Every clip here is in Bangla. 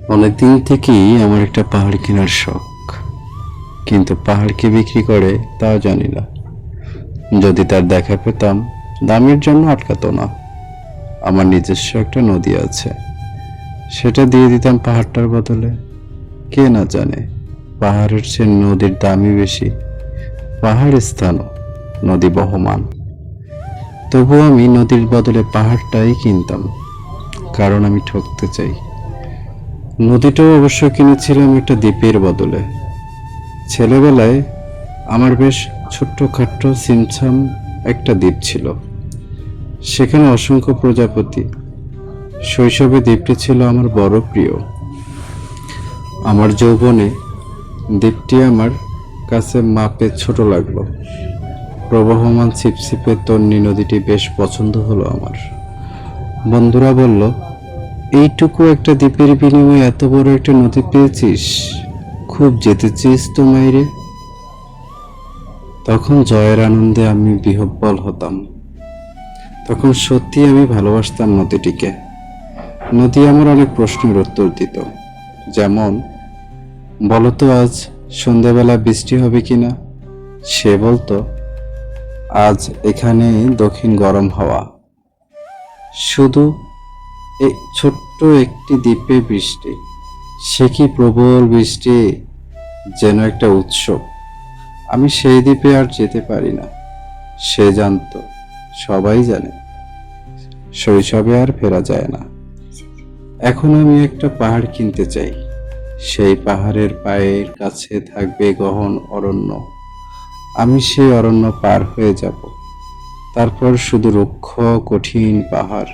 অনেকদিন থেকেই আমার একটা পাহাড় কেনার শখ, কিন্তু পাহাড় কে বিক্রি করে তাও জানি না। যদি তার দেখা পেতাম, দামের জন্য আটকাতো না। আমার নিজস্ব একটা নদী আছে, সেটা দিয়ে দিতাম পাহাড়টার বদলে। কে না জানে পাহাড়ের চেয়ে নদীর দামই বেশি। পাহাড় স্থানও, নদী বহমান। তবুও আমি নদীর বদলে পাহাড়টাই কিনতাম, কারণ আমি ঠকতে চাই। নদীটাও অবশ্য কিনেছিলাম একটা দ্বীপের বদলে। ছেলেবেলায় আমার বেশ ছোট্টখাট্ট ছিমছাম একটা দ্বীপ ছিল, সেখানে অসংখ্য প্রজাপতি। শৈশবে দ্বীপটি ছিল আমার বড় প্রিয়। আমার যৌবনে দ্বীপটি আমার কাছে মাপে ছোট লাগলো। প্রবহমান ছিপছিপে তন্নি নদীটি বেশ পছন্দ হলো আমার। বন্ধুরা বলল, এইটুকু একটা দ্বীপের বিনিময়ে এত বড় একটা নদী পেয়েছিস, খুব যেতেছিস তো মাইরে। তখন জয়ের আনন্দে আমি বিহ্বল হতাম। তখন সত্যি আমি ভালোবাসতাম নদীটিকে। নদী আমার অনেক প্রশ্নের উত্তর দিত, যেমন, বলতো আজ সন্ধ্যাবেলা বৃষ্টি হবে কিনা। সে বলতো, আজ এখানে দক্ষিণ গরম হাওয়া। শুধু এই ছোট্ট একটি দ্বীপে বৃষ্টি, সে কি প্রবল বৃষ্টি, যেন একটা উৎসব। আমি সেই দ্বীপে আর যেতে পারি না। সে জানতো, সবাই জানে, শৈশবে আর ফেরা যায় না। এখন আমি একটা পাহাড় কিনতে চাই। সেই পাহাড়ের পায়ের কাছে থাকবে গহন অরণ্য। আমি সেই অরণ্য পার হয়ে যাব। তারপর শুধু রুক্ষ কঠিন পাহাড়,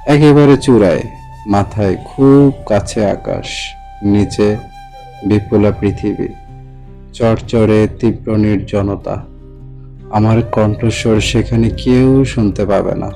একেবারে চূড়ায়, মাথায় খুব কাছে আকাশ, নিচে বিপুলা পৃথিবী, চড়চড়ে তীব্র নির্জনতা। আমার কণ্ঠস্বর সেখানে কেউ শুনতে পাবে না।